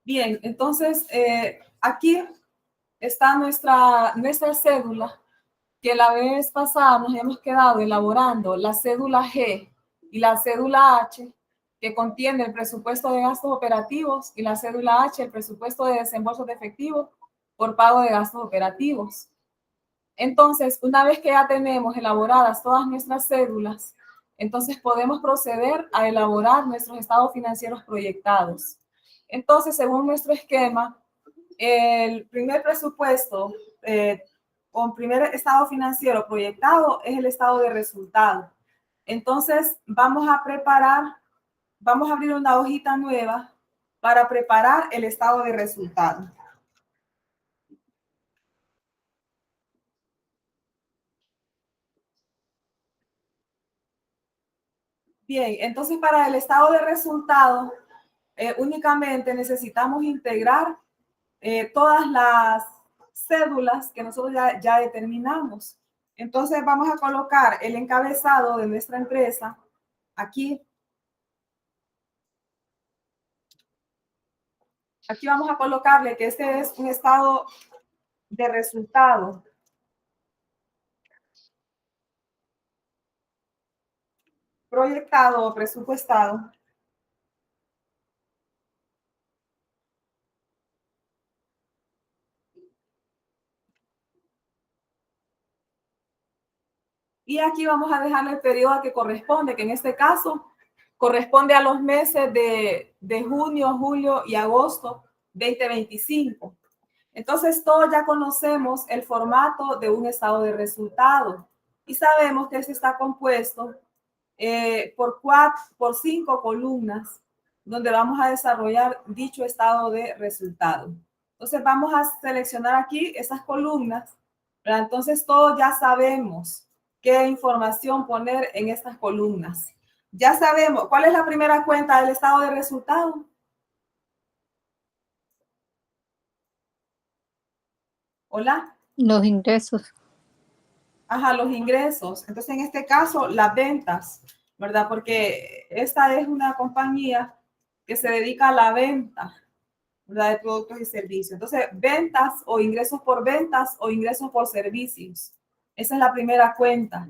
Bien, entonces aquí está nuestra cédula, que la vez pasada nos hemos quedado elaborando la cédula G y la cédula H, que contiene el presupuesto de gastos operativos, y la cédula H, el presupuesto de desembolso de efectivo por pago de gastos operativos. Entonces, una vez que ya tenemos elaboradas todas nuestras cédulas, entonces podemos proceder a elaborar nuestros estados financieros proyectados. Entonces, según nuestro esquema, el primer presupuesto con primer estado financiero proyectado es el estado de resultado. Entonces, vamos a abrir una hojita nueva para preparar el estado de resultado. Bien, entonces para el estado de resultado únicamente necesitamos integrar todas las cédulas que nosotros ya determinamos. Entonces vamos a colocar el encabezado de nuestra empresa aquí. Aquí vamos a colocarle que este es un estado de resultado proyectado o presupuestado. Y aquí vamos a dejarle el periodo que corresponde, que en este caso corresponde a los meses de junio, julio y agosto 2025. Entonces, todos ya conocemos el formato de un estado de resultado y sabemos que este está compuesto por 5 columnas donde vamos a desarrollar dicho estado de resultado. Entonces, vamos a seleccionar aquí esas columnas, ¿verdad? Entonces, todos ya sabemos qué información poner en estas columnas. Ya sabemos cuál es la primera cuenta del estado de resultado. Hola. Los ingresos. Ajá, los ingresos. Entonces, en este caso, las ventas, ¿verdad? Porque esta es una compañía que se dedica a la venta, ¿verdad? De productos y servicios. Entonces, ventas o ingresos por servicios. Esa es la primera cuenta.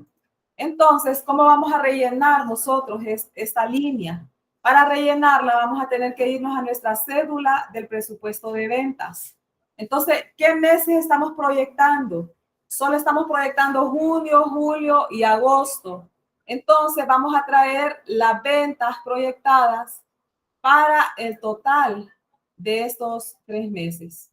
Entonces, ¿cómo vamos a rellenar nosotros esta línea? Para rellenarla vamos a tener que irnos a nuestra cédula del presupuesto de ventas. Entonces, ¿qué meses estamos proyectando? Solo estamos proyectando junio, julio y agosto. Entonces, vamos a traer las ventas proyectadas para el total de estos 3 meses.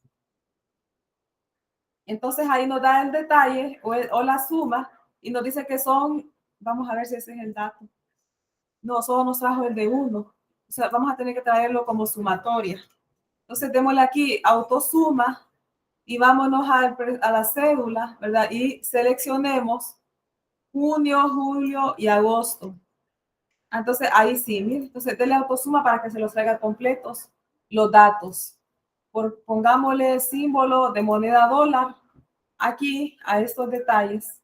Entonces, ahí nos da el detalle o la suma y nos dice que son, vamos a ver si ese es el dato. No, solo nos trajo el de 1. O sea, vamos a tener que traerlo como sumatoria. Entonces, démosle aquí autosuma y vámonos a la cédula, ¿verdad? Y seleccionemos junio, julio y agosto. Entonces, ahí sí, mire. Entonces, denle autosuma para que se los traiga completos los datos. Pongámosle símbolo de moneda dólar aquí a estos detalles.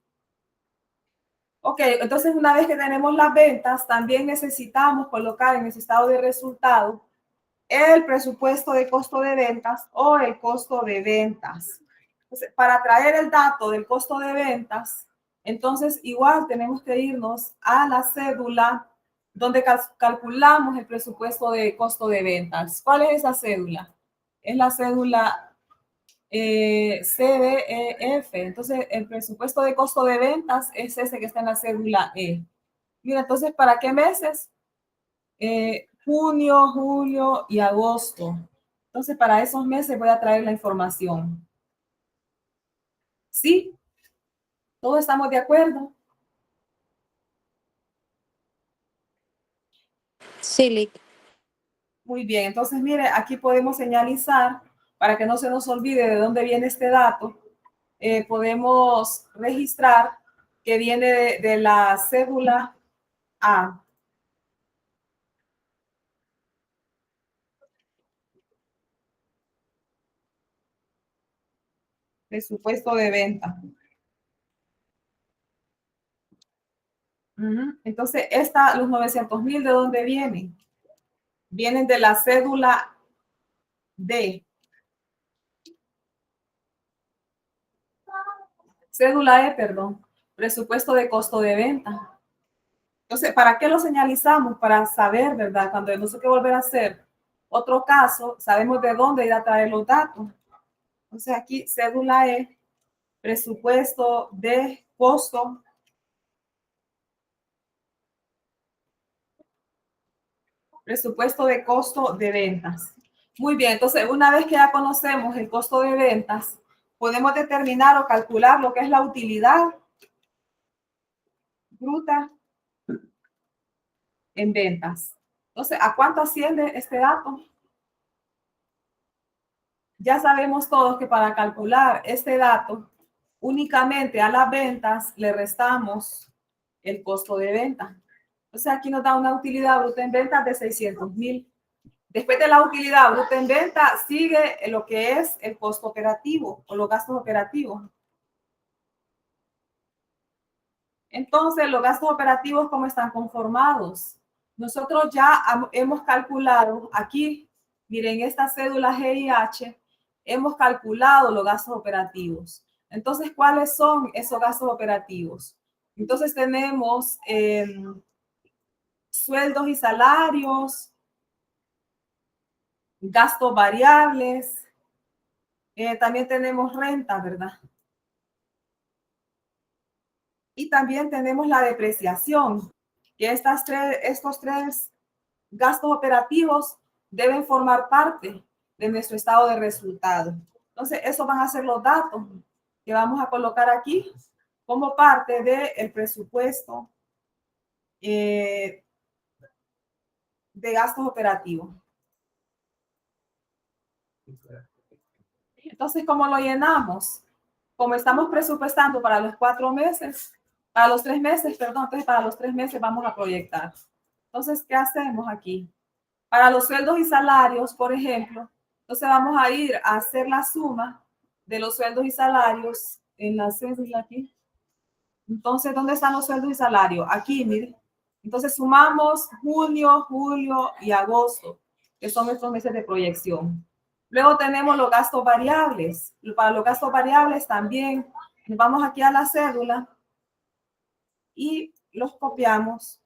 Ok, entonces una vez que tenemos las ventas, también necesitamos colocar en ese estado de resultado el presupuesto de costo de ventas o el costo de ventas. Entonces, para traer el dato del costo de ventas, entonces igual tenemos que irnos a la cédula donde calculamos el presupuesto de costo de ventas. ¿Cuál es esa cédula? Es la cédula CDEF. Entonces, el presupuesto de costo de ventas es ese que está en la cédula E. Mira, entonces, ¿para qué meses? Junio, julio y agosto. Entonces, para esos meses voy a traer la información. ¿Sí? ¿Todos estamos de acuerdo? Sí, Lick. Muy bien, entonces mire, aquí podemos señalizar para que no se nos olvide de dónde viene este dato. Podemos registrar que viene de la cédula A. Presupuesto de venta. Entonces, los 900,000, ¿de dónde vienen? Vienen de la cédula D. Cédula E, perdón. Presupuesto de costo de venta. Entonces, ¿para qué lo señalizamos? Para saber, ¿verdad? Cuando no sé qué volver a hacer otro caso, sabemos de dónde ir a traer los datos. Entonces, aquí, cédula E, presupuesto de costo. Presupuesto de costo de ventas. Muy bien, entonces, una vez que ya conocemos el costo de ventas, podemos determinar o calcular lo que es la utilidad bruta en ventas. Entonces, ¿a cuánto asciende este dato? Ya sabemos todos que para calcular este dato, únicamente a las ventas le restamos el costo de venta. O sea, aquí nos da una utilidad bruta en ventas de 600,000. Después de la utilidad bruta en venta, sigue lo que es el costo operativo o los gastos operativos. Entonces, los gastos operativos, ¿cómo están conformados? Nosotros ya hemos calculado aquí, miren, esta cédula GIH, hemos calculado los gastos operativos. Entonces, ¿cuáles son esos gastos operativos? Entonces, tenemos sueldos y salarios, gastos variables, también tenemos renta, ¿verdad? Y también tenemos la depreciación, que estos tres gastos operativos deben formar parte de nuestro estado de resultado. Entonces, esos van a ser los datos que vamos a colocar aquí como parte del presupuesto de gastos operativos. Entonces, ¿cómo lo llenamos? Como estamos presupuestando para los 4 meses, para los 3 meses, perdón, entonces para los 3 meses vamos a proyectar. Entonces, ¿qué hacemos aquí? Para los sueldos y salarios, por ejemplo, entonces vamos a ir a hacer la suma de los sueldos y salarios en la cédula aquí. Entonces, ¿dónde están los sueldos y salarios? Aquí, miren. Entonces, sumamos junio, julio y agosto, que son nuestros meses de proyección. Luego tenemos los gastos variables. Para los gastos variables también nos vamos aquí a la cédula y los copiamos.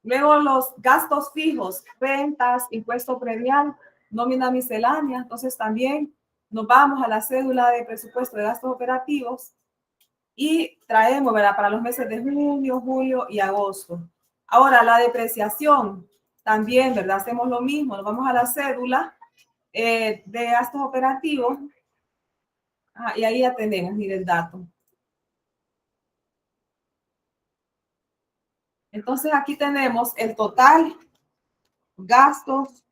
Luego los gastos fijos, rentas, impuesto predial, nómina miscelánea. Entonces también nos vamos a la cédula de presupuesto de gastos operativos y traemos, ¿verdad? Para los meses de junio, julio y agosto. Ahora la depreciación también, ¿verdad? Hacemos lo mismo, nos vamos a la cédula de gastos operativos y ahí ya tenemos, mire el dato. Entonces aquí tenemos el total gastos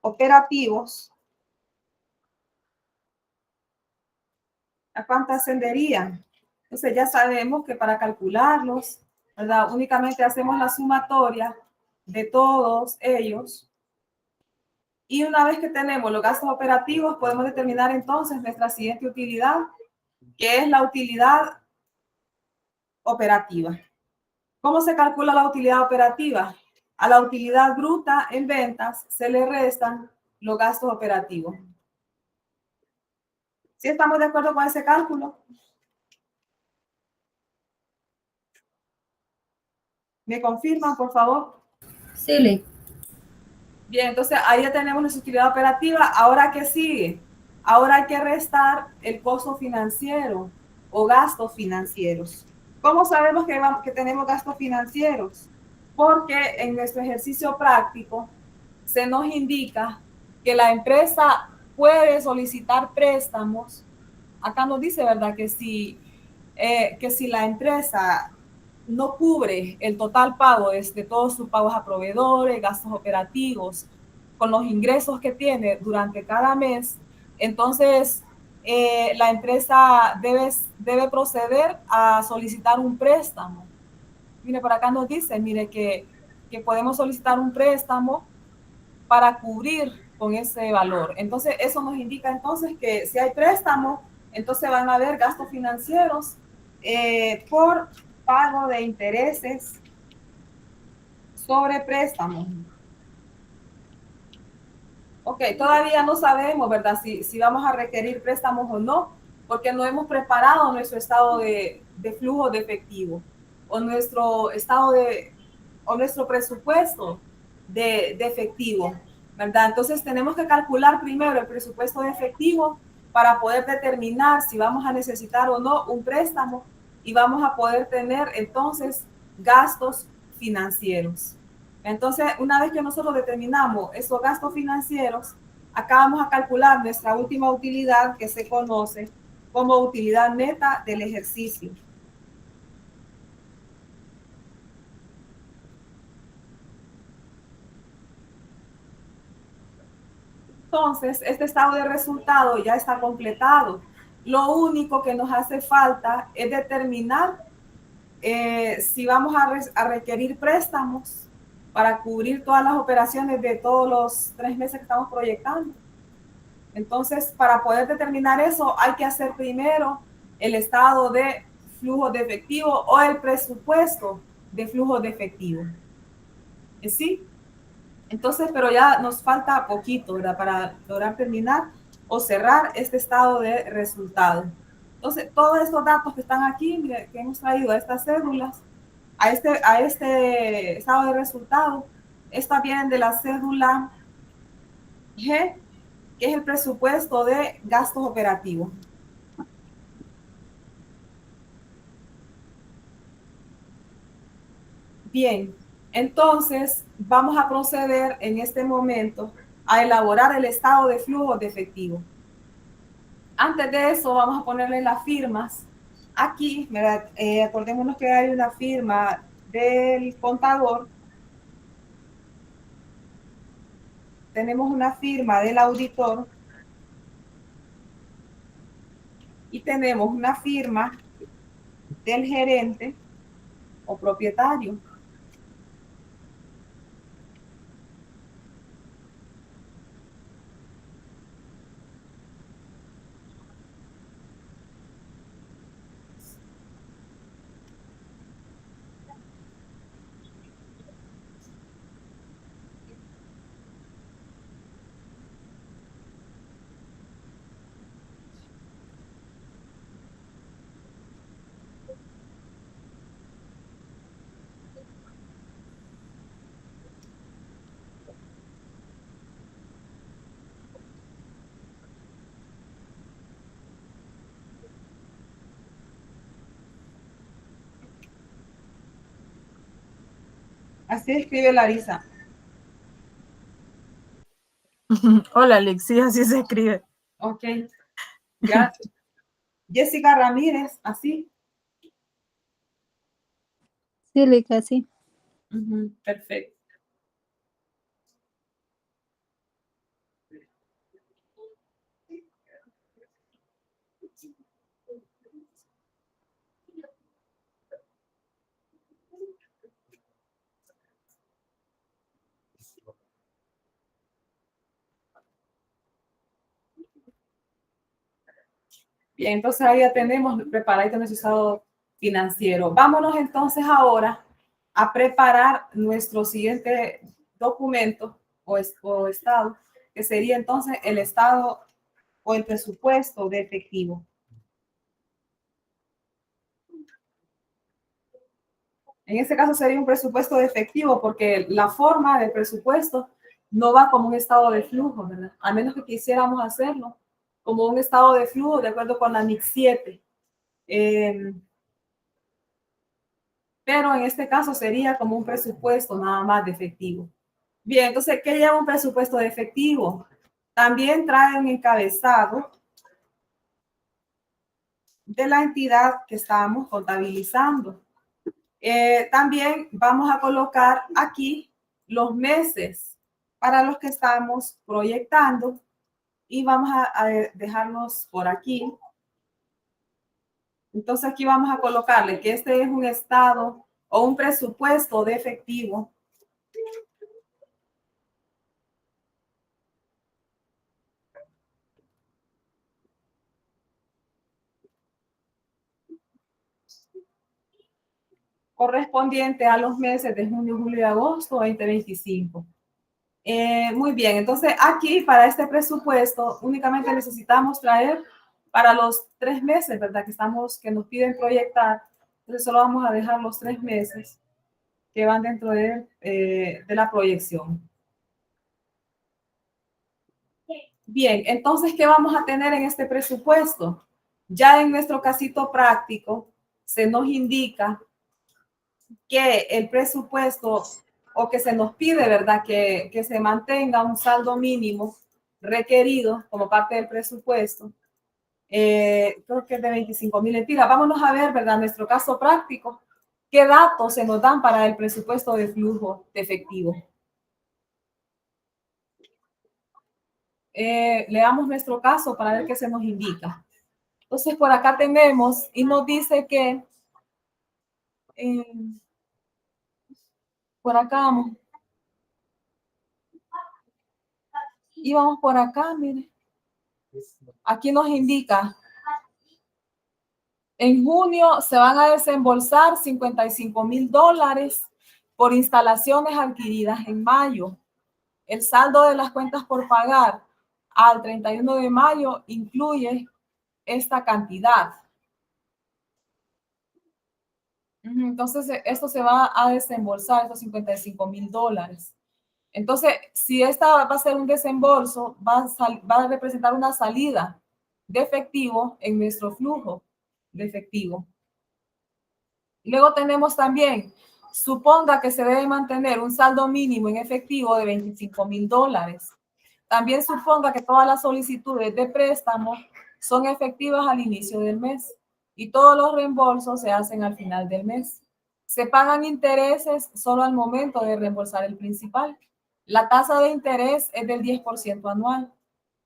operativos. ¿A cuánto ascenderían? Entonces ya sabemos que para calcularlos, ¿verdad? Únicamente hacemos la sumatoria de todos ellos. Y una vez que tenemos los gastos operativos, podemos determinar entonces nuestra siguiente utilidad, que es la utilidad operativa. ¿Cómo se calcula la utilidad operativa? A la utilidad bruta en ventas se le restan los gastos operativos. ¿Sí estamos de acuerdo con ese cálculo? ¿Me confirman, por favor? Sí. Bien, entonces ahí ya tenemos nuestra utilidad operativa. Ahora, ¿qué sigue? Ahora hay que restar el costo financiero o gastos financieros. ¿Cómo sabemos que tenemos gastos financieros? Porque en nuestro ejercicio práctico se nos indica que la empresa puede solicitar préstamos. Acá nos dice, ¿verdad? Que si la empresa no cubre el total pago de todos sus pagos a proveedores, gastos operativos, con los ingresos que tiene durante cada mes, entonces la empresa debe proceder a solicitar un préstamo. Mire, por acá nos dice, mire, que podemos solicitar un préstamo para cubrir con ese valor. Entonces, eso nos indica entonces que si hay préstamo, entonces van a haber gastos financieros por pago de intereses sobre préstamos. Ok, todavía no sabemos, ¿verdad? Si vamos a requerir préstamos o no, porque no hemos preparado nuestro estado de flujo de efectivo o nuestro estado o nuestro presupuesto de efectivo, ¿verdad? Entonces tenemos que calcular primero el presupuesto de efectivo para poder determinar si vamos a necesitar o no un préstamo y vamos a poder tener entonces gastos financieros. Entonces, una vez que nosotros determinamos esos gastos financieros, acá vamos a calcular nuestra última utilidad que se conoce como utilidad neta del ejercicio. Entonces, este estado de resultado ya está completado. Lo único que nos hace falta es determinar si vamos a requerir préstamos para cubrir todas las operaciones de todos los 3 meses que estamos proyectando. Entonces, para poder determinar eso, hay que hacer primero el estado de flujo de efectivo o el presupuesto de flujo de efectivo. ¿Sí? Entonces, pero ya nos falta poquito, ¿verdad? Para lograr terminar o cerrar este estado de resultado. Entonces, todos estos datos que están aquí, que hemos traído a estas cédulas, a este estado de resultado, estas vienen de la cédula G, que es el presupuesto de gastos operativos. Bien, entonces vamos a proceder en este momento a elaborar el estado de flujo de efectivo. Antes de eso, vamos a ponerle las firmas. Aquí, acordémonos que hay una firma del contador, tenemos una firma del auditor y tenemos una firma del gerente o propietario. Así escribe Larisa. Hola, Alexis, así se escribe. Ok, gracias. Jessica Ramírez, así. Sí, casi. Perfecto. Bien, entonces ahí ya tenemos preparadito nuestro estado financiero. Vámonos entonces ahora a preparar nuestro siguiente documento o estado, que sería entonces el estado o el presupuesto de efectivo. En este caso sería un presupuesto de efectivo porque la forma del presupuesto no va como un estado de flujo, ¿verdad? A menos que quisiéramos hacerlo como un estado de flujo de acuerdo con la NIC 7. Pero en este caso sería como un presupuesto nada más de efectivo. Bien, entonces, ¿qué lleva un presupuesto de efectivo? También trae un encabezado de la entidad que estamos contabilizando. También vamos a colocar aquí los meses para los que estamos proyectando y vamos a dejarlos por aquí. Entonces aquí vamos a colocarle que este es un estado o un presupuesto de efectivo correspondiente a los meses de junio, julio y agosto 2025. Muy bien, entonces aquí para este presupuesto únicamente necesitamos traer para los 3 meses, ¿verdad? Que nos piden proyectar. Entonces solo vamos a dejar los 3 meses que van dentro de la proyección. Bien, entonces, ¿qué vamos a tener en este presupuesto? Ya en nuestro casito práctico se nos indica que el presupuesto o que se nos pide, ¿verdad? Que se mantenga un saldo mínimo requerido como parte del presupuesto. Creo que es de 25,000 lempiras. Vámonos a ver, ¿verdad? Nuestro caso práctico. ¿Qué datos se nos dan para el presupuesto de flujo de efectivo? Leamos nuestro caso para ver qué se nos indica. Entonces, por acá tenemos y nos dice que por acá vamos. Y vamos por acá, mire. Aquí nos indica, en junio se van a desembolsar $55,000 por instalaciones adquiridas en mayo. El saldo de las cuentas por pagar al 31 de mayo incluye esta cantidad. Entonces, esto se va a desembolsar, estos $55,000. Entonces, si esta va a ser un desembolso, va a representar una salida de efectivo en nuestro flujo de efectivo. Luego tenemos también, suponga que se debe mantener un saldo mínimo en efectivo de $25,000. También suponga que todas las solicitudes de préstamo son efectivas al inicio del mes y todos los reembolsos se hacen al final del mes. Se pagan intereses solo al momento de reembolsar el principal. La tasa de interés es del 10% anual.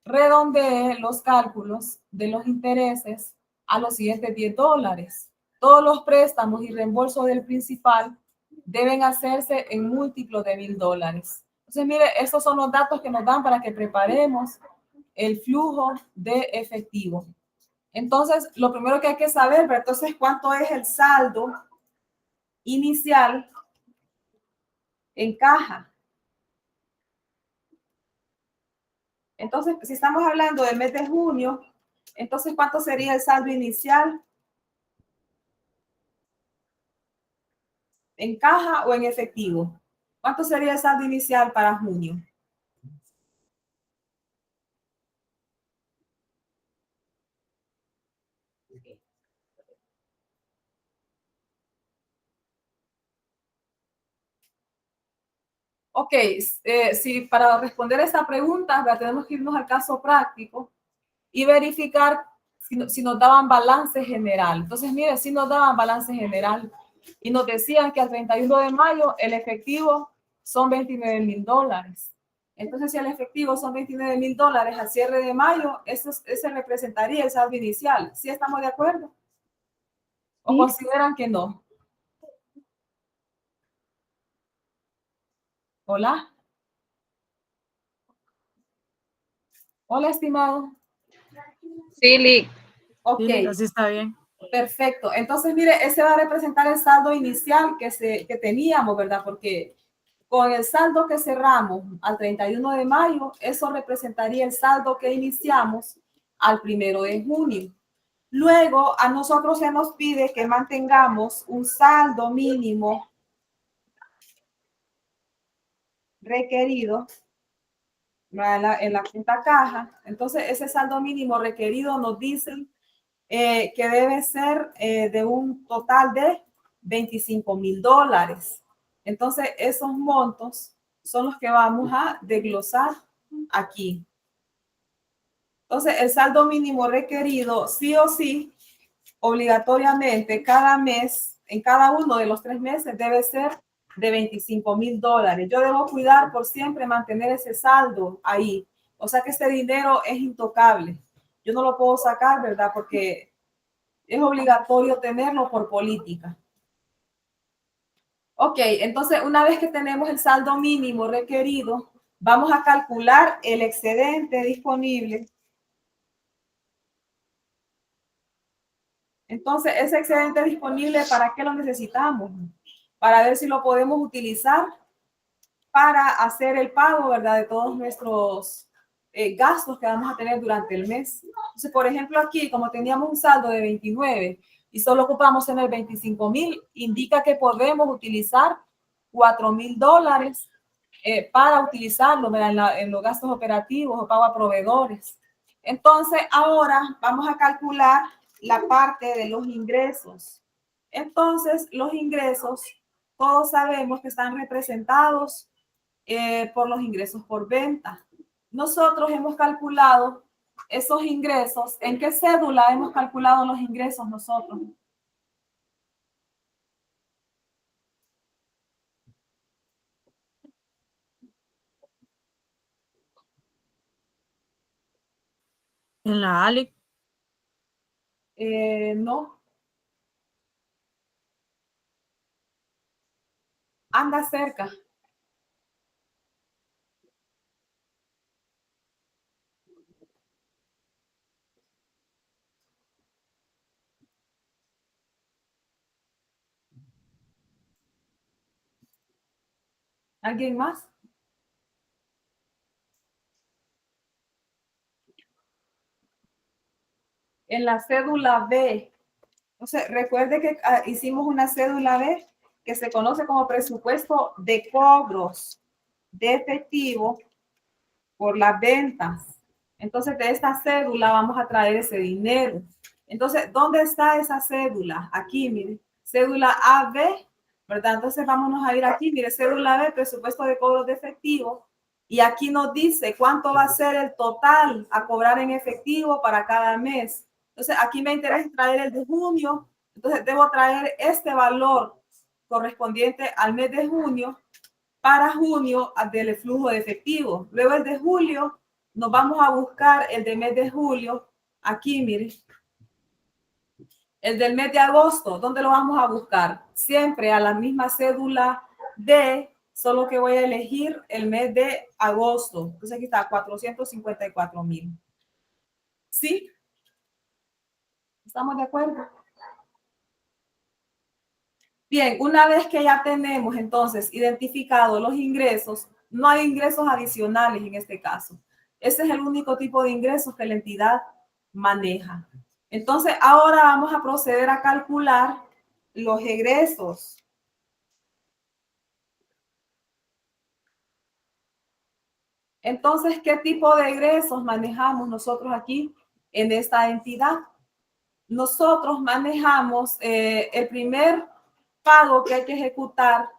Redondee los cálculos de los intereses a los siguientes $10. Todos los préstamos y reembolso del principal deben hacerse en múltiplos de $1,000. Entonces, mire, estos son los datos que nos dan para que preparemos el flujo de efectivo. Entonces, lo primero que hay que saber, entonces, ¿cuánto es el saldo inicial en caja? Entonces, si estamos hablando del mes de junio, entonces, ¿cuánto sería el saldo inicial en caja o en efectivo? ¿Cuánto sería el saldo inicial para junio? Ok, si para responder esta pregunta tenemos que irnos al caso práctico y verificar si nos daban balance general. Entonces, mire, si nos daban balance general y nos decían que al 31 de mayo el efectivo son $29,000. Entonces, si el efectivo son $29,000 al cierre de mayo, ese representaría el saldo inicial. ¿Sí estamos de acuerdo? ¿O Sí. consideran que no? Hola. Hola, estimado. Sí, Lick. Ok. Sí, así está bien. Perfecto. Entonces, mire, ese va a representar el saldo inicial que teníamos, ¿verdad? Porque con el saldo que cerramos al 31 de mayo, eso representaría el saldo que iniciamos al 1 de junio. Luego, a nosotros se nos pide que mantengamos un saldo mínimo requerido en la cuenta caja. Entonces, ese saldo mínimo requerido nos dicen que debe ser de un total de $25,000. Entonces, esos montos son los que vamos a desglosar aquí. Entonces, el saldo mínimo requerido, sí o sí, obligatoriamente, cada mes, en cada uno de los 3 meses, debe ser de $25,000. Yo debo cuidar por siempre mantener ese saldo ahí. O sea que este dinero es intocable. Yo no lo puedo sacar, ¿verdad? Porque es obligatorio tenerlo por política. Ok, entonces una vez que tenemos el saldo mínimo requerido, vamos a calcular el excedente disponible. Entonces, ese excedente disponible, ¿para qué lo necesitamos? Para ver si lo podemos utilizar para hacer el pago, ¿verdad? De todos nuestros gastos que vamos a tener durante el mes. Entonces, por ejemplo, aquí, como teníamos un saldo de 29 y solo ocupamos tener 25,000, indica que podemos utilizar $4,000 para utilizarlo, ¿verdad? En los gastos operativos o pago a proveedores. Entonces, ahora vamos a calcular la parte de los ingresos. Entonces, los ingresos, todos sabemos que están representados por los ingresos por venta. Nosotros hemos calculado esos ingresos. ¿En qué cédula hemos calculado los ingresos nosotros? En la ALIC. No. Anda cerca. ¿Alguien más? En la cédula B. Entonces, recuerde que hicimos una cédula B que se conoce como presupuesto de cobros de efectivo por las ventas. Entonces, de esta cédula vamos a traer ese dinero. Entonces, ¿dónde está esa cédula? Aquí, mire, cédula AB, ¿verdad? Entonces, vámonos a ir aquí, mire, cédula B, presupuesto de cobros de efectivo. Y aquí nos dice cuánto va a ser el total a cobrar en efectivo para cada mes. Entonces, aquí me interesa traer el de junio. Entonces, debo traer este valor correspondiente al mes de junio para junio del flujo de efectivo. Luego el de julio, nos vamos a buscar el del mes de julio. Aquí, mire. El del mes de agosto, ¿dónde lo vamos a buscar? Siempre a la misma cédula D, solo que voy a elegir el mes de agosto. Entonces aquí está 454,000. ¿Sí? ¿Estamos de acuerdo? Bien, una vez que ya tenemos entonces identificado los ingresos, no hay ingresos adicionales en este caso. Ese es el único tipo de ingresos que la entidad maneja. Entonces, ahora vamos a proceder a calcular los egresos. Entonces, ¿qué tipo de egresos manejamos nosotros aquí en esta entidad? Nosotros manejamos el primer pago que hay que ejecutar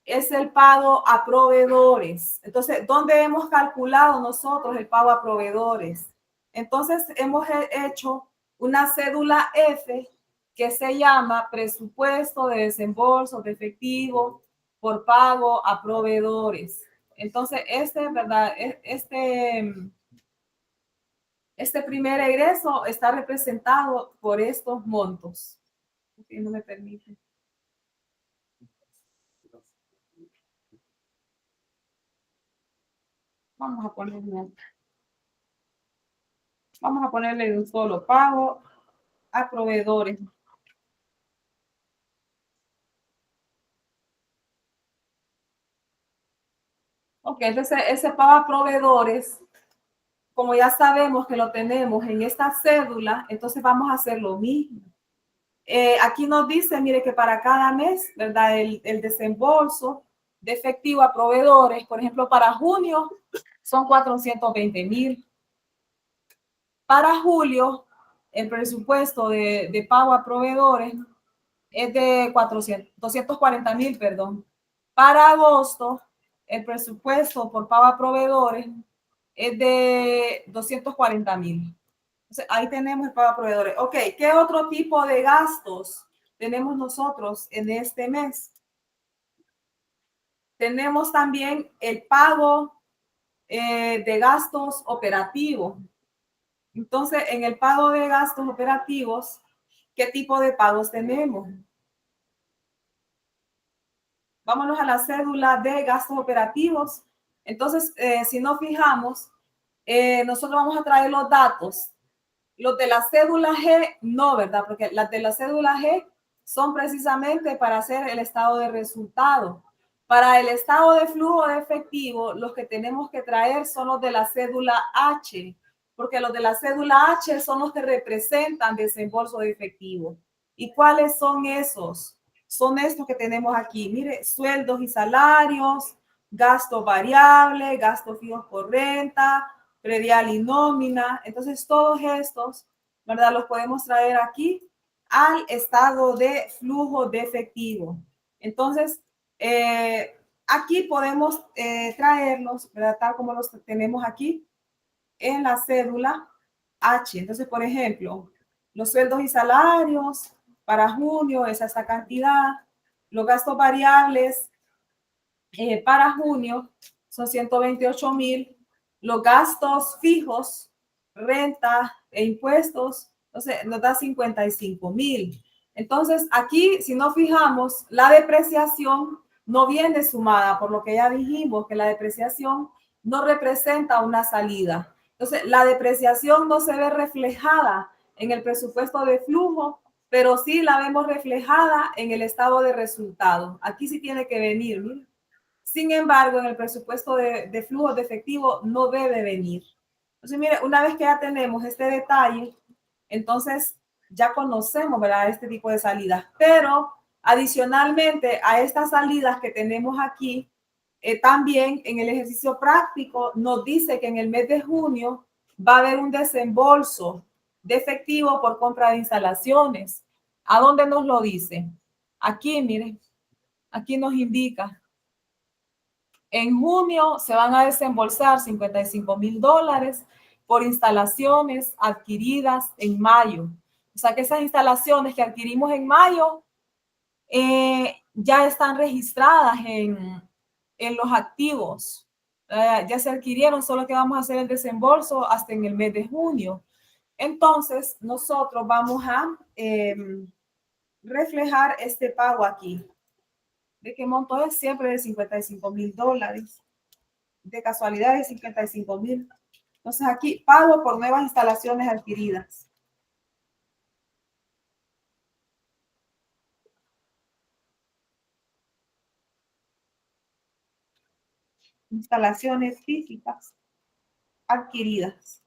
es el pago a proveedores. Entonces, ¿dónde hemos calculado nosotros el pago a proveedores? Entonces, hemos hecho una cédula F que se llama presupuesto de desembolso de efectivo por pago a proveedores. Entonces, ¿verdad? Este primer egreso está representado por estos montos. Si no me permite. Vamos a ponerle un solo pago a proveedores. Ok, entonces ese pago a proveedores, como ya sabemos que lo tenemos en esta cédula, entonces vamos a hacer lo mismo. Aquí nos dice, mire, que para cada mes, ¿verdad? El desembolso de efectivo a proveedores, por ejemplo, para junio son 420,000. Para julio, el presupuesto de pago a proveedores es de 240,000, perdón. Para agosto, el presupuesto por pago a proveedores es de 240,000. Entonces, ahí tenemos el pago a proveedores. Ok, ¿qué otro tipo de gastos tenemos nosotros en este mes? Tenemos también el pago de gastos operativos. Entonces, en el pago de gastos operativos, ¿qué tipo de pagos tenemos? Vámonos a la cédula de gastos operativos. Entonces, si nos fijamos, nosotros vamos a traer los datos. Los de la cédula G, no, ¿verdad? Porque las de la cédula G son precisamente para hacer el estado de resultado. Para el estado de flujo de efectivo, los que tenemos que traer son los de la cédula H, porque los de la cédula H son los que representan desembolso de efectivo. ¿Y cuáles son esos? Son estos que tenemos aquí. Mire, sueldos y salarios, gasto variable, gastos fijos por renta, predial y nómina. Entonces, todos estos, ¿verdad? Los podemos traer aquí al estado de flujo de efectivo. Entonces, aquí podemos traerlos, ¿verdad? Tal como los tenemos aquí en la cédula H. Entonces, por ejemplo, los sueldos y salarios para junio es esa cantidad. Los gastos variables para junio son 128,000. Los gastos fijos, renta e impuestos, entonces nos da 55,000. Entonces, aquí, si nos fijamos, la depreciación no viene sumada, por lo que ya dijimos que la depreciación no representa una salida. Entonces, la depreciación no se ve reflejada en el presupuesto de flujo, pero sí la vemos reflejada en el estado de resultado. Aquí sí tiene que venir, miren. Sin embargo, en el presupuesto de flujo de efectivo no debe venir. Entonces, mire, una vez que ya tenemos este detalle, entonces ya conocemos, ¿verdad?, este tipo de salidas. Pero adicionalmente a estas salidas que tenemos aquí, también en el ejercicio práctico nos dice que en el mes de junio va a haber un desembolso de efectivo por compra de instalaciones. ¿A dónde nos lo dice? Aquí, miren, aquí nos indica. En junio se van a desembolsar $55,000 por instalaciones adquiridas en mayo. O sea que esas instalaciones que adquirimos en mayo ya están registradas en los activos. Ya se adquirieron, solo que vamos a hacer el desembolso hasta en el mes de junio. Entonces, nosotros vamos a reflejar este pago aquí. ¿De qué monto es? Siempre de $55,000. De casualidad de 55,000. Entonces aquí pago por nuevas instalaciones adquiridas. Instalaciones físicas adquiridas.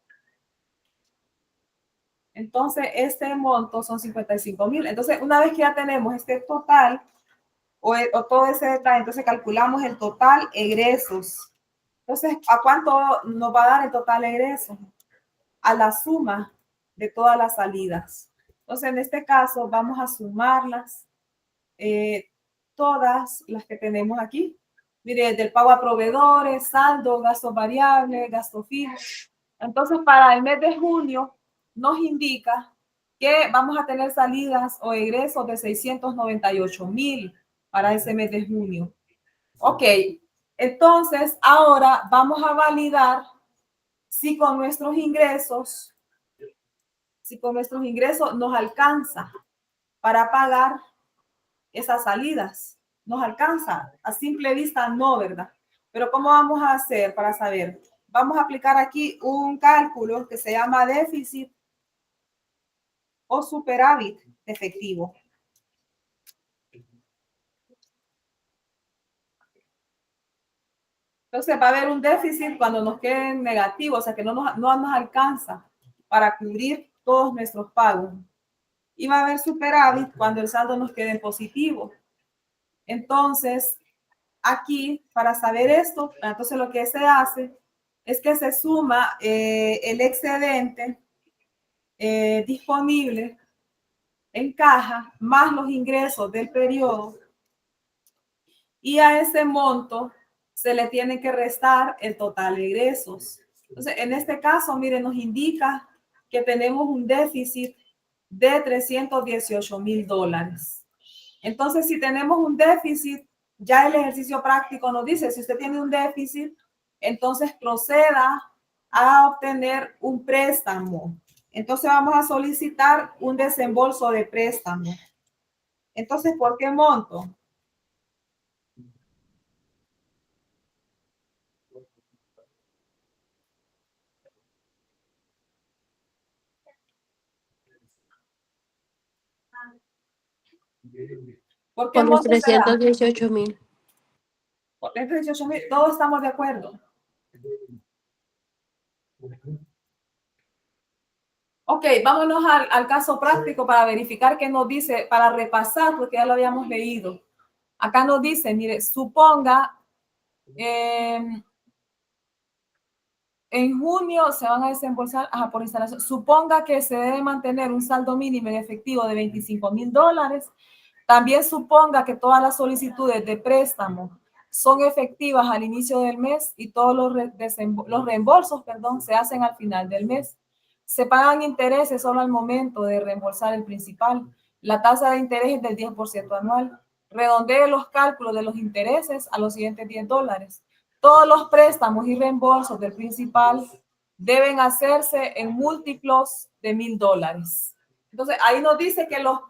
Entonces este monto son 55,000. Entonces una vez que ya tenemos este total o todo ese detalle, entonces calculamos el total egresos. Entonces, ¿a cuánto nos va a dar el total egreso? A la suma de todas las salidas. Entonces, en este caso, vamos a sumarlas, todas las que tenemos aquí. Mire, del pago a proveedores, saldo, gastos variables, gastos fijos. Entonces, para el mes de junio, nos indica que vamos a tener salidas o egresos de 698,000 para ese mes de junio. Ok, entonces ahora vamos a validar si con nuestros ingresos nos alcanza para pagar esas salidas. Nos alcanza. A simple vista no, ¿verdad? Pero ¿cómo vamos a hacer para saber? Vamos a aplicar aquí un cálculo que se llama déficit o superávit efectivo. Entonces va a haber un déficit cuando nos quede negativo, o sea que no nos alcanza para cubrir todos nuestros pagos. Y va a haber superávit cuando el saldo nos quede en positivo. Entonces, aquí, para saber esto, entonces lo que se hace es que se suma el excedente disponible en caja más los ingresos del periodo y a ese monto se le tiene que restar el total de egresos. Entonces, en este caso, miren, nos indica que tenemos un déficit de $318,000. Entonces, si tenemos un déficit, ya el ejercicio práctico nos dice, si usted tiene un déficit, entonces proceda a obtener un préstamo. Entonces vamos a solicitar un desembolso de préstamo. Entonces, ¿por qué monto? ¿Por qué Por los monto será? 318,000. Entre 18,000, todos estamos de acuerdo. Ok, vámonos al caso práctico para verificar qué nos dice, para repasar, porque ya lo habíamos leído. Acá nos dice, mire, suponga, en junio se van a desembolsar por instalación. Suponga que se debe mantener un saldo mínimo en efectivo de $25,000. También suponga que todas las solicitudes de préstamo son efectivas al inicio del mes y todos los reembolsos, se hacen al final del mes. Se pagan intereses solo al momento de reembolsar el principal. La tasa de interés es del 10% anual. Redondee los cálculos de los intereses a los siguientes $10. Todos los préstamos y reembolsos del principal deben hacerse en múltiplos de $1,000. Entonces, ahí nos dice que los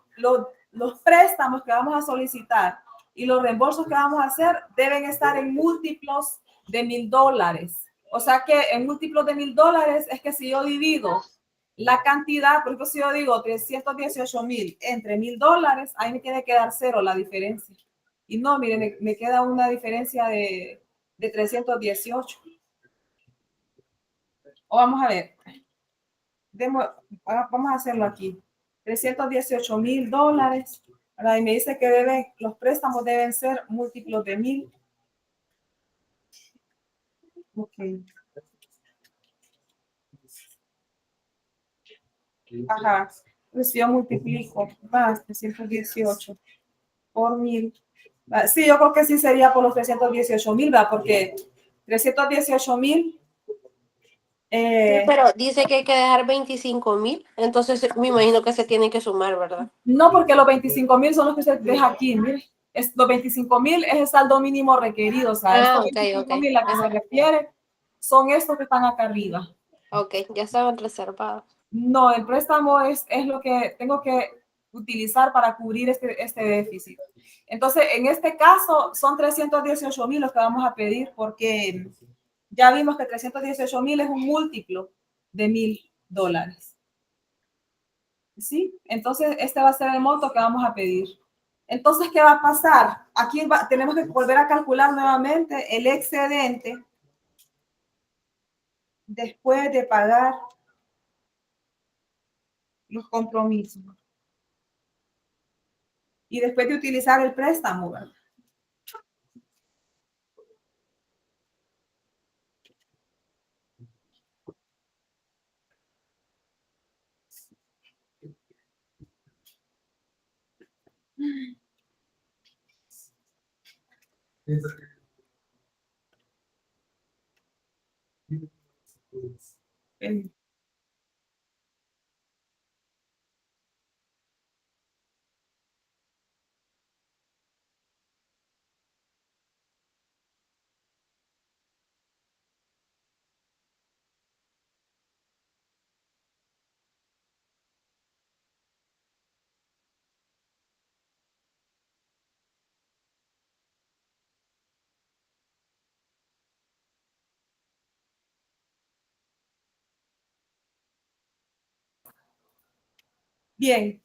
préstamos que vamos a solicitar y los reembolsos que vamos a hacer deben estar en múltiplos de $1,000. O sea que en múltiplos de $1,000 es que si yo divido la cantidad, por ejemplo, si yo digo 318,000 entre $1,000, ahí me tiene que dar cero la diferencia. Y no, miren, me queda una diferencia de 318. O vamos a ver. Vamos a hacerlo aquí. $318,000. Y me dice que los préstamos deben ser múltiplos de 1,000. Ok. Ajá. Pues yo multiplico más 318 por 1,000. Sí, yo creo que sí sería por los 318,000, ¿verdad? Porque 318,000. Sí, pero dice que hay que dejar 25,000, entonces me imagino que se tienen que sumar, ¿verdad? No, porque los 25,000 son los que se deja aquí, mire. Los 25,000 es el saldo mínimo requerido, o sea, estos 25,000 a que se refiere son estos que están acá arriba. Ok, ya estaban reservados. No, el préstamo es lo que tengo que utilizar para cubrir este déficit. Entonces, en este caso, son 318,000 los que vamos a pedir porque ya vimos que 318,000 es un múltiplo de $1,000. ¿Sí? Entonces, este va a ser el monto que vamos a pedir. Entonces, ¿qué va a pasar? Aquí tenemos que volver a calcular nuevamente el excedente después de pagar los compromisos y después de utilizar el préstamo, ¿verdad? Bien,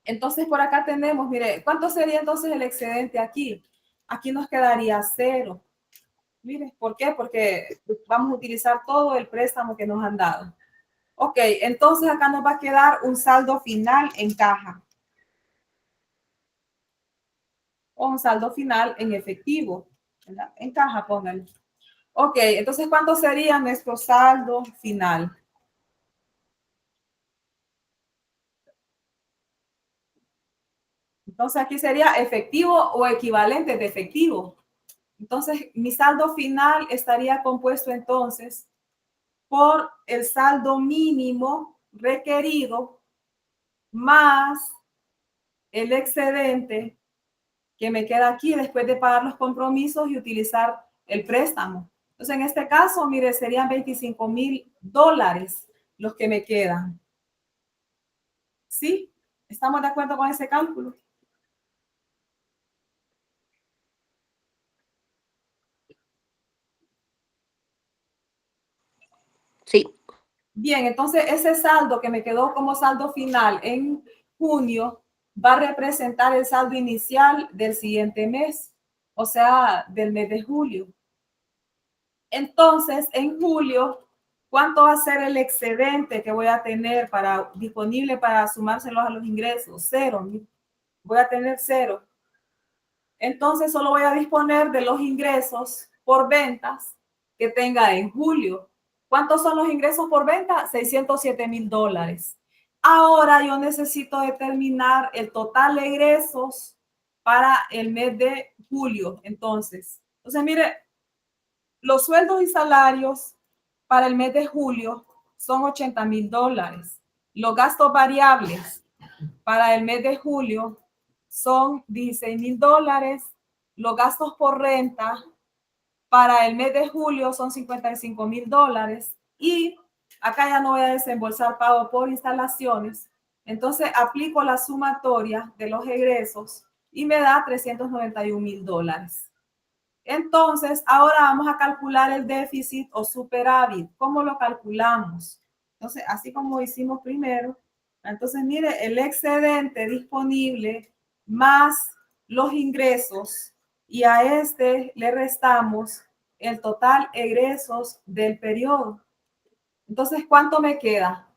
entonces por acá tenemos, mire, ¿cuánto sería entonces el excedente aquí? Aquí nos quedaría cero. Mire, ¿por qué? Porque vamos a utilizar todo el préstamo que nos han dado. Ok, entonces acá nos va a quedar un saldo final en caja. O un saldo final en efectivo, ¿verdad? En caja, pónganlo. Ok, entonces, ¿cuánto sería nuestro saldo final? Entonces, aquí sería efectivo o equivalente de efectivo. Entonces, mi saldo final estaría compuesto entonces por el saldo mínimo requerido más el excedente que me queda aquí después de pagar los compromisos y utilizar el préstamo. Entonces, en este caso, mire, serían $25,000 los que me quedan. ¿Sí? ¿Estamos de acuerdo con ese cálculo? Sí. Bien, entonces ese saldo que me quedó como saldo final en junio va a representar el saldo inicial del siguiente mes. o sea, del mes de julio. Entonces, en julio, ¿cuánto va a ser el excedente que voy a tener disponible para sumárselos a los ingresos? Cero. Voy a tener cero. Entonces, solo voy a disponer de los ingresos por ventas que tenga en julio. ¿Cuántos son los ingresos por venta? $607,000. Ahora yo necesito determinar el total de ingresos para el mes de julio. Entonces, mire, los sueldos y salarios para el mes de julio son $80,000. Los gastos variables para el mes de julio son $16,000. Los gastos por renta para el mes de julio son $55,000. Y acá ya no voy a desembolsar pago por instalaciones. Entonces aplico la sumatoria de los egresos y me da $391,000. Entonces, ahora vamos a calcular el déficit o superávit. ¿Cómo lo calculamos? Entonces, así como hicimos primero. Entonces, mire, el excedente disponible más los ingresos y a este le restamos el total egresos del periodo. Entonces, ¿cuánto me queda?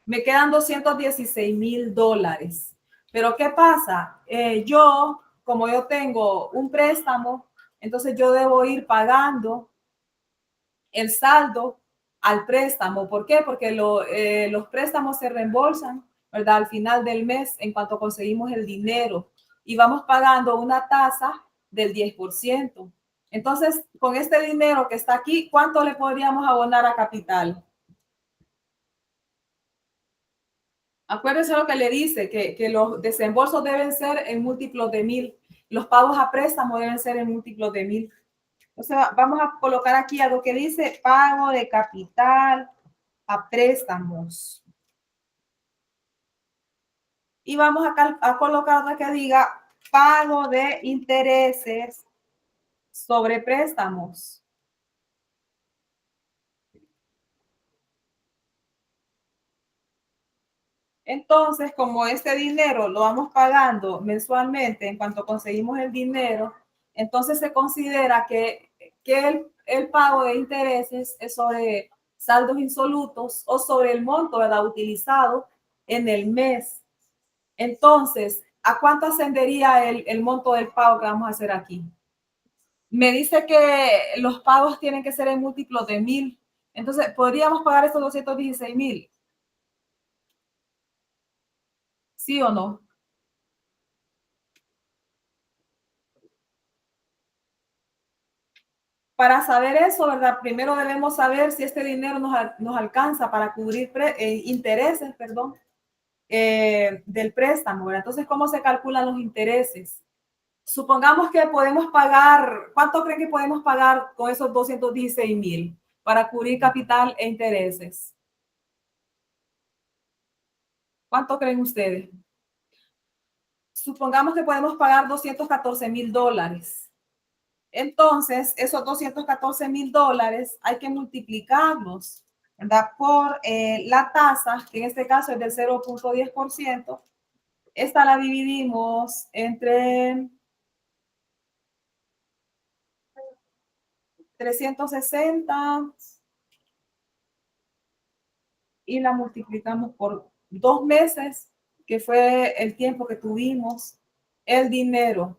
Me quedan $216,000. Pero ¿qué pasa? Como yo tengo un préstamo, entonces yo debo ir pagando el saldo al préstamo. ¿Por qué? Porque los préstamos se reembolsan, ¿verdad? Al final del mes, en cuanto conseguimos el dinero, y vamos pagando una tasa del 10%. Entonces, con este dinero que está aquí, ¿cuánto le podríamos abonar a capital? Acuérdese lo que le dice, que los desembolsos deben ser en múltiplos de 1,000. Los pagos a préstamo deben ser en múltiplos de 1,000. O sea, vamos a colocar aquí algo que dice pago de capital a préstamos. Y vamos a colocar lo que diga pago de intereses sobre préstamos. Entonces, como este dinero lo vamos pagando mensualmente en cuanto conseguimos el dinero, entonces se considera que el pago de intereses es sobre saldos insolutos o sobre el monto, ¿verdad?, utilizado en el mes. Entonces, ¿a cuánto ascendería el monto del pago que vamos a hacer aquí? Me dice que los pagos tienen que ser en múltiplos de 1,000. Entonces, ¿podríamos pagar estos 216,000? ¿Sí o no? Para saber eso, ¿verdad? Primero debemos saber si este dinero nos alcanza para cubrir intereses, perdón, del préstamo, ¿verdad? Entonces, ¿cómo se calculan los intereses? Supongamos que podemos pagar, ¿cuánto creen que podemos pagar con esos 216,000 para cubrir capital e intereses? ¿Cuánto creen ustedes? Supongamos que podemos pagar $214,000. Entonces, esos $214,000 hay que multiplicarlos, ¿verdad?, por la tasa, que en este caso es del 0,10%. Esta la dividimos entre 360 y la multiplicamos por 2 meses, que fue el tiempo que tuvimos el dinero.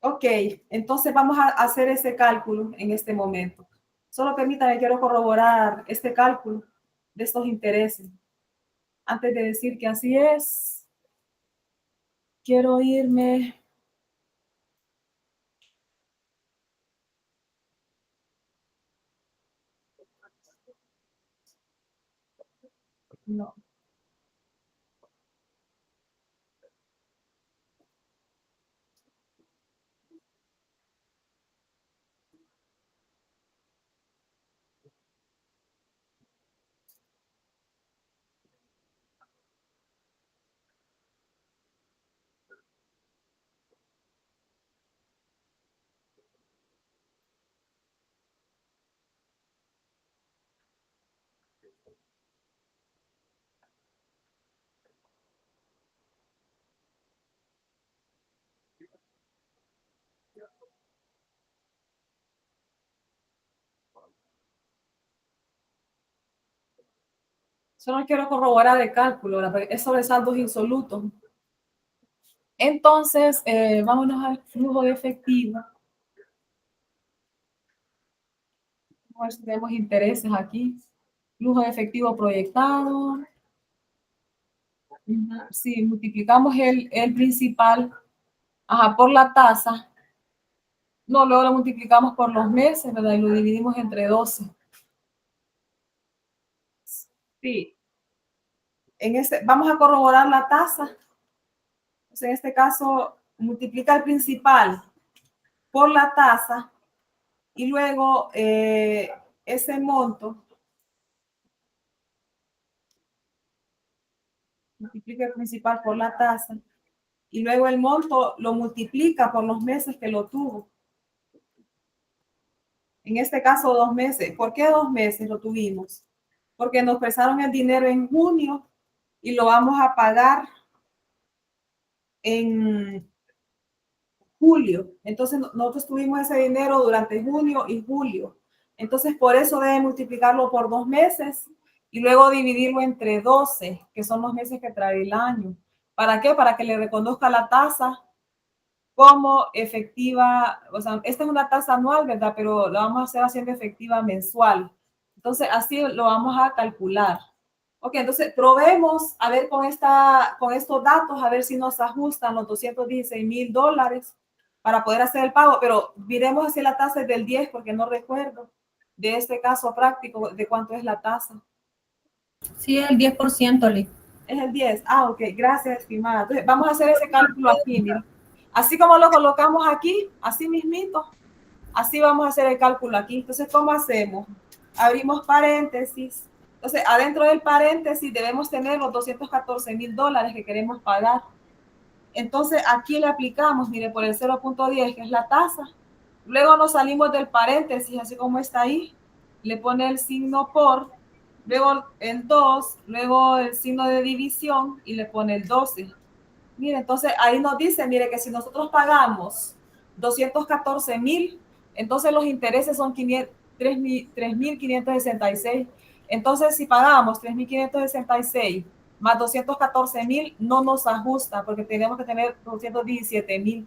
Ok, entonces vamos a hacer ese cálculo en este momento. Solo permítame, quiero corroborar este cálculo de estos intereses. Antes de decir que así es, quiero irme. No. Solo quiero corroborar el cálculo, ¿verdad? Porque es sobre saldos insolutos. Entonces, vámonos al flujo de efectivo. Vamos a ver si tenemos intereses aquí. Flujo de efectivo proyectado. Sí, multiplicamos el principal por la tasa. No, luego lo multiplicamos por los meses, ¿verdad? Y lo dividimos entre 12. Sí. Vamos a corroborar la tasa. Entonces, en este caso, multiplica el principal por la tasa y luego ese monto multiplica el principal por la tasa y luego el monto lo multiplica por los meses que lo tuvo. En este caso, 2 meses. ¿Por qué 2 meses lo tuvimos? Porque nos prestaron el dinero en junio y lo vamos a pagar en julio. Entonces, nosotros tuvimos ese dinero durante junio y julio. Entonces, por eso debe multiplicarlo por 2 meses y luego dividirlo entre 12, que son los meses que trae el año. ¿Para qué? Para que le reconozca la tasa como efectiva. O sea, esta es una tasa anual, ¿verdad? Pero la vamos a hacer haciendo efectiva mensual. Entonces, así lo vamos a calcular. Ok, entonces probemos a ver con estos datos, a ver si nos ajustan los $216,000 para poder hacer el pago, pero miremos si la tasa es del 10, porque no recuerdo de este caso práctico de cuánto es la tasa. Sí, el 10%, Lick. Es el 10. Ah, ok, gracias, estimada. Entonces, vamos a hacer ese cálculo aquí, mira. Así como lo colocamos aquí, así mismito, así vamos a hacer el cálculo aquí. Entonces, ¿cómo hacemos? Abrimos paréntesis. Entonces, adentro del paréntesis debemos tener los $214,000 que queremos pagar. Entonces, aquí le aplicamos, mire, por el 0.10, que es la tasa. Luego nos salimos del paréntesis, así como está ahí. Le pone el signo por, luego el 2, luego el signo de división y le pone el 12. Mire, entonces ahí nos dice, mire, que si nosotros pagamos 214,000, entonces los intereses son 3,566. Entonces, si pagamos 3,566 más 214,000, no nos ajusta porque tenemos que tener 217,000.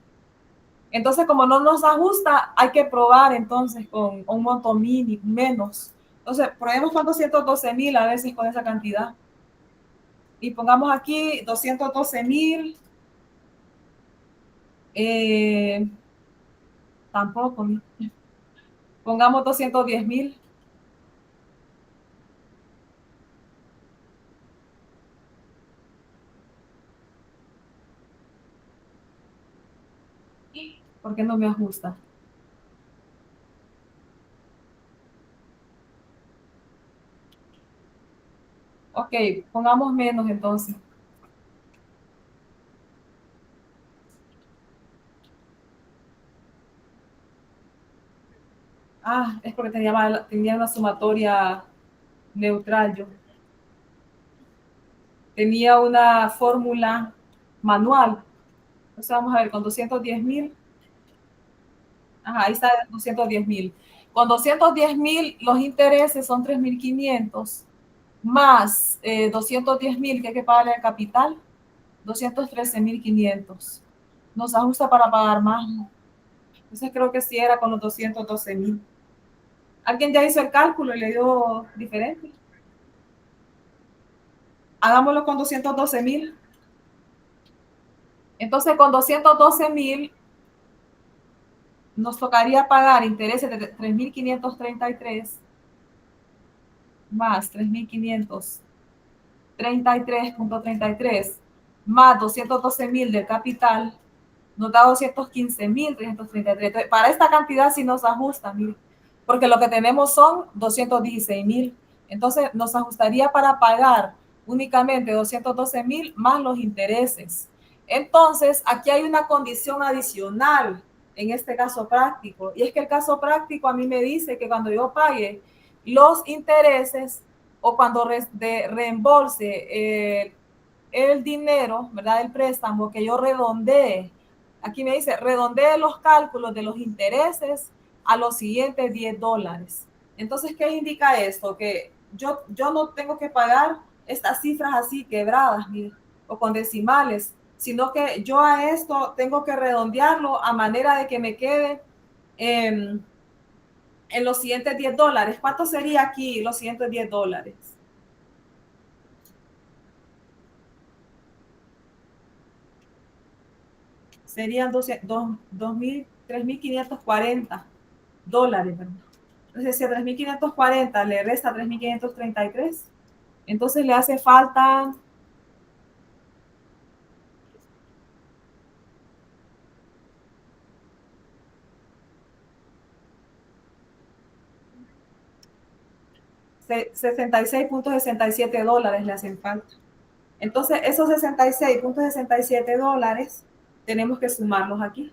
Entonces, como no nos ajusta, hay que probar entonces con un monto mínimo, menos. Entonces, probemos con 212,000 a veces con esa cantidad. Y pongamos aquí 212,000. Tampoco. Pongamos 210,000. ¿Por qué no me ajusta? Ok, pongamos menos entonces. Es porque tenía una sumatoria neutral yo. Tenía una fórmula manual. Entonces vamos a ver, con 210,000. Ahí está 210,000. Con 210,000 los intereses son 3,500 más 210,000 que hay que pagar el capital, 213,500. Nos ajusta para pagar más. Entonces creo que sí era con los 212,000. ¿Alguien ya hizo el cálculo y le dio diferente? Hagámoslo con 212,000. Entonces con 212,000 nos tocaría pagar intereses de 3,533 más 3,533.33 más 212,000 del capital, nos da 215,333. Entonces, para esta cantidad sí nos ajusta, mire, porque lo que tenemos son 216,000. Entonces, nos ajustaría para pagar únicamente 212,000 más los intereses. Entonces, aquí hay una condición adicional en este caso práctico, y es que el caso práctico a mí me dice que cuando yo pague los intereses o cuando reembolse el dinero, ¿verdad? El préstamo, que yo redondee. Aquí me dice, redondee los cálculos de los intereses a los siguientes $10. Entonces, ¿qué indica esto? Que yo no tengo que pagar estas cifras así quebradas, mire, o con decimales, sino que yo a esto tengo que redondearlo a manera de que me quede en los siguientes $10. ¿Cuánto sería aquí los siguientes $10? Serían 3.540 dólares, ¿verdad? Entonces, si a 3.540 le resta 3.533, entonces le hace falta $66.67 le hacen falta. Entonces, esos $66.67 tenemos que sumarlos aquí.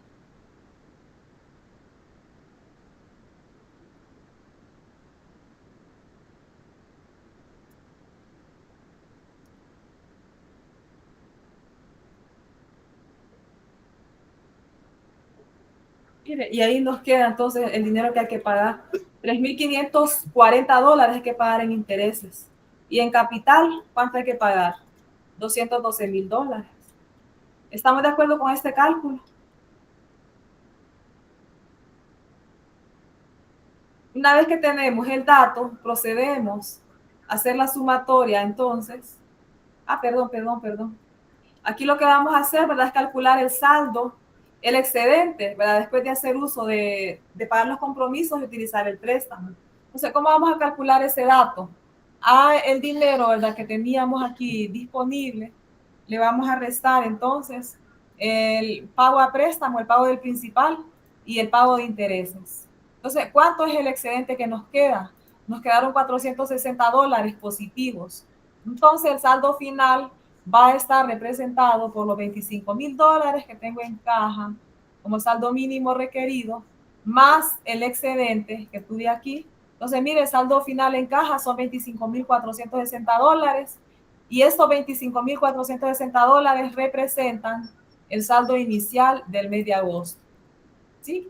Mire, y ahí nos queda entonces el dinero que hay que pagar. $3.540 hay que pagar en intereses. Y en capital, ¿cuánto hay que pagar? $212.000. ¿Estamos de acuerdo con este cálculo? Una vez que tenemos el dato, procedemos a hacer la sumatoria. Entonces, perdón. Aquí lo que vamos a hacer, ¿verdad?, es calcular el saldo, el excedente, ¿verdad?, después de hacer uso de pagar los compromisos y utilizar el préstamo. Entonces, ¿cómo vamos a calcular ese dato? A el dinero, ¿verdad?, que teníamos aquí disponible, le vamos a restar entonces el pago a préstamo, el pago del principal y el pago de intereses. Entonces, ¿cuánto es el excedente que nos queda? Nos quedaron $460 positivos. Entonces, el saldo final va a estar representado por los $25.000 que tengo en caja como saldo mínimo requerido, más el excedente que tuve aquí. Entonces, mire, el saldo final en caja son $25.460 y estos $25.460 representan el saldo inicial del mes de agosto. ¿Sí?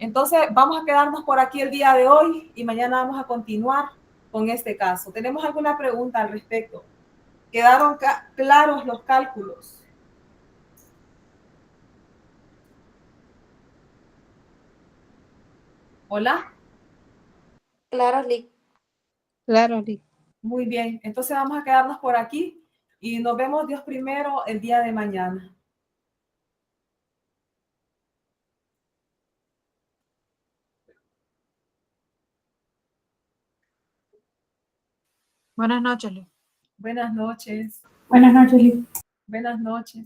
Entonces, vamos a quedarnos por aquí el día de hoy y mañana vamos a continuar con este caso. ¿Tenemos alguna pregunta al respecto? ¿Quedaron claros los cálculos? ¿Hola? Claro, Lick. Claro, Lick. Muy bien, entonces vamos a quedarnos por aquí y nos vemos Dios primero el día de mañana. Buenas noches, Lick. Buenas noches. Buenas noches, Lick. Buenas noches.